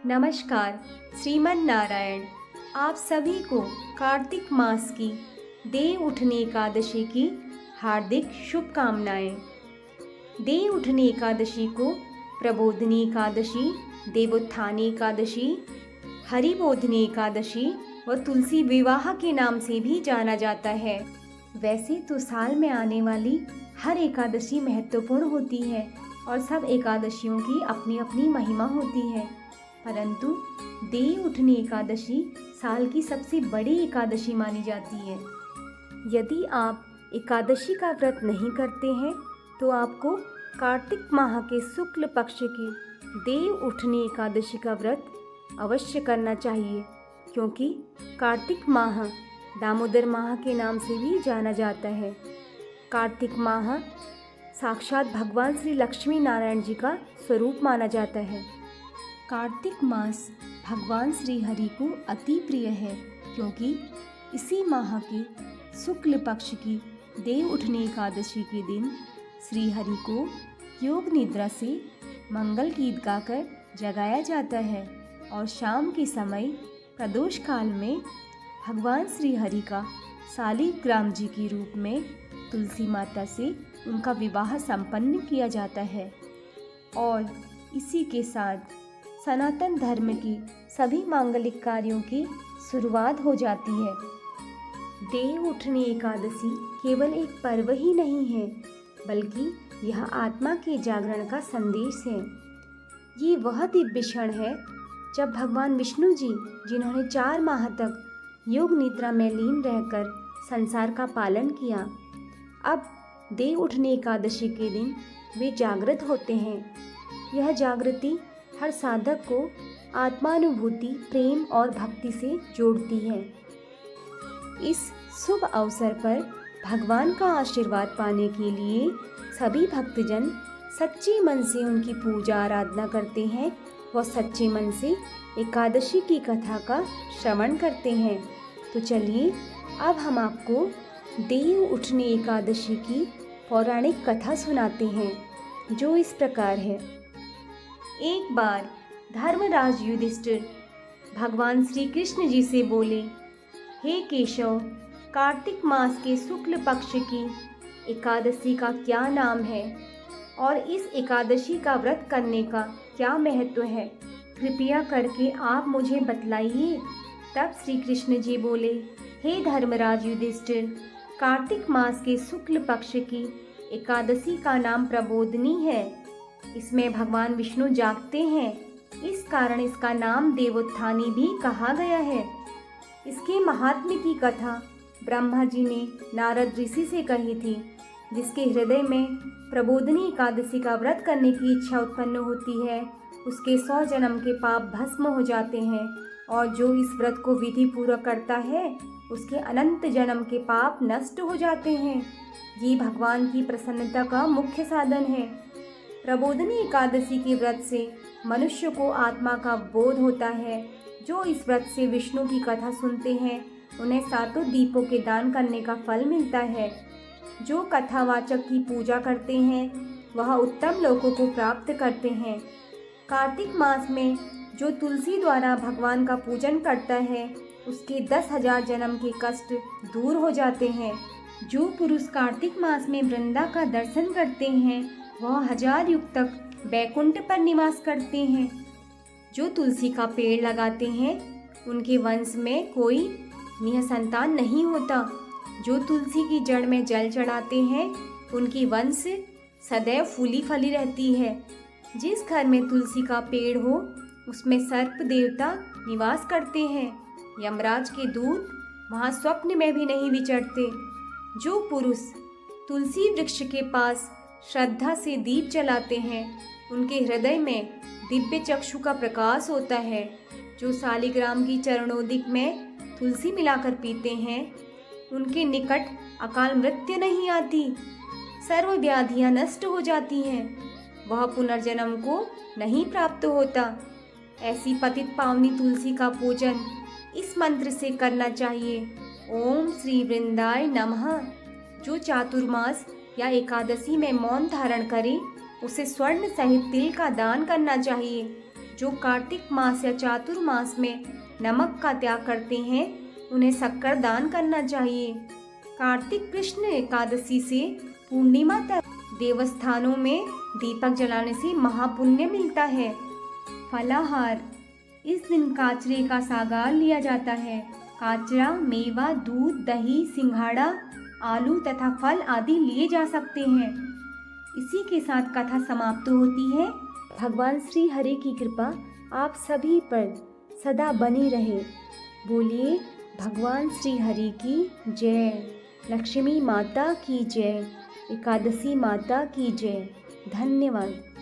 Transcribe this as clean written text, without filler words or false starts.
नमस्कार। श्रीमन नारायण आप सभी को कार्तिक मास की देव उठनी एकादशी की हार्दिक शुभकामनाएं। देव उठनी एकादशी को प्रबोधनी एकादशी, देवोत्थानी एकादशी, हरिबोधनी एकादशी व तुलसी विवाह के नाम से भी जाना जाता है। वैसे तो साल में आने वाली हर एकादशी महत्वपूर्ण होती है और सब एकादशियों की अपनी अपनी महिमा होती है, परंतु देव उठनी एकादशी साल की सबसे बड़ी एकादशी मानी जाती है। यदि आप एकादशी का व्रत नहीं करते हैं तो आपको कार्तिक माह के शुक्ल पक्ष की देव उठनी एकादशी का व्रत अवश्य करना चाहिए, क्योंकि कार्तिक माह दामोदर माह के नाम से भी जाना जाता है। कार्तिक माह साक्षात भगवान श्री लक्ष्मी नारायण जी का स्वरूप माना जाता है। कार्तिक मास भगवान श्री हरि को अति प्रिय है, क्योंकि इसी माह के शुक्ल पक्ष की देव उठनी एकादशी के दिन श्री हरि को योग निद्रा से मंगल गीत गाकर जगाया जाता है और शाम के समय प्रदोष काल में भगवान श्री हरि का शालिग्राम जी के रूप में तुलसी माता से उनका विवाह संपन्न किया जाता है। और इसी के साथ सनातन धर्म की सभी मांगलिक कार्यों की शुरुआत हो जाती है। देव उठनी एकादशी केवल एक पर्व ही नहीं है, बल्कि यह आत्मा के जागरण का संदेश है। ये वह दिव्य क्षण है जब भगवान विष्णु जी, जिन्होंने 4 माह तक योग निद्रा में लीन रहकर संसार का पालन किया, अब देव उठनी एकादशी के दिन वे जागृत होते हैं। यह जागृति हर साधक को आत्मानुभूति, प्रेम और भक्ति से जोड़ती है। इस शुभ अवसर पर भगवान का आशीर्वाद पाने के लिए सभी भक्तजन सच्चे मन से उनकी पूजा आराधना करते हैं व सच्चे मन से एकादशी की कथा का श्रवण करते हैं। तो चलिए अब हम आपको देव उठनी एकादशी की पौराणिक कथा सुनाते हैं, जो इस प्रकार है। एक बार धर्मराज युधिष्ठिर भगवान श्री कृष्ण जी से बोले, हे केशव, कार्तिक मास के शुक्ल पक्ष की एकादशी का क्या नाम है और इस एकादशी का व्रत करने का क्या महत्व है? कृपया करके आप मुझे बतलाइए। तब श्री कृष्ण जी बोले, हे धर्मराज युधिष्ठिर, कार्तिक मास के शुक्ल पक्ष की एकादशी का नाम प्रबोधनी है। इसमें भगवान विष्णु जागते हैं, इस कारण इसका नाम देवोत्थानी भी कहा गया है। इसके महात्म्य की कथा ब्रह्मा जी ने नारद ऋषि से कही थी, जिसके हृदय में प्रबोधनी एकादशी का व्रत करने की इच्छा उत्पन्न होती है, उसके 100 जन्म के पाप भस्म हो जाते हैं, और जो इस व्रत को विधि पूर्वक करता है उसके अनंत जन्म के पाप नष्ट हो जाते हैं। ये भगवान की प्रसन्नता का मुख्य साधन है। प्रबोधनी एकादशी के व्रत से मनुष्य को आत्मा का बोध होता है। जो इस व्रत से विष्णु की कथा सुनते हैं उन्हें 7 दीपों के दान करने का फल मिलता है। जो कथावाचक की पूजा करते हैं वह उत्तम लोकों को प्राप्त करते हैं। कार्तिक मास में जो तुलसी द्वारा भगवान का पूजन करता है उसके 10,000 जन्म के कष्ट दूर हो जाते हैं। जो पुरुष कार्तिक मास में वृंदा का दर्शन करते हैं वह 1000 युग तक बैकुंठ पर निवास करते हैं। जो तुलसी का पेड़ लगाते हैं उनके वंश में कोई निःसंतान नहीं होता। जो तुलसी की जड़ में जल चढ़ाते हैं उनकी वंश सदैव फूली फली रहती है। जिस घर में तुलसी का पेड़ हो उसमें सर्प देवता निवास करते हैं। यमराज के दूत वहाँ स्वप्न में भी नहीं विचरते। जो पुरुष तुलसी वृक्ष के पास श्रद्धा से दीप जलाते हैं उनके हृदय में दिव्य चक्षु का प्रकाश होता है। जो शालिग्राम की चरणोदिक में तुलसी मिलाकर पीते हैं उनके निकट अकाल मृत्यु नहीं आती, सर्व व्याधियां नष्ट हो जाती हैं, वह पुनर्जन्म को नहीं प्राप्त होता। ऐसी पतित पावनी तुलसी का पूजन इस मंत्र से करना चाहिए, ओम श्री वृंदाय नमः। जो चातुर्मास या एकादशी में मौन धारण करे उसे स्वर्ण सहित तिल का दान करना चाहिए। जो कार्तिक मास या चातुर्मास में नमक का त्याग करते हैं उन्हें शक्कर दान करना चाहिए। कार्तिक कृष्ण एकादशी से पूर्णिमा तक देवस्थानों में दीपक जलाने से महापुण्य मिलता है। फलाहार, इस दिन काचरे का सागार लिया जाता है। काचरा, मेवा, दूध, दही, सिंघाड़ा, आलू तथा फल आदि लिए जा सकते हैं। इसी के साथ कथा समाप्त होती है। भगवान श्री हरि की कृपा आप सभी पर सदा बनी रहे। बोलिए भगवान श्री हरि की जय। लक्ष्मी माता की जय। एकादशी माता की जय। धन्यवाद।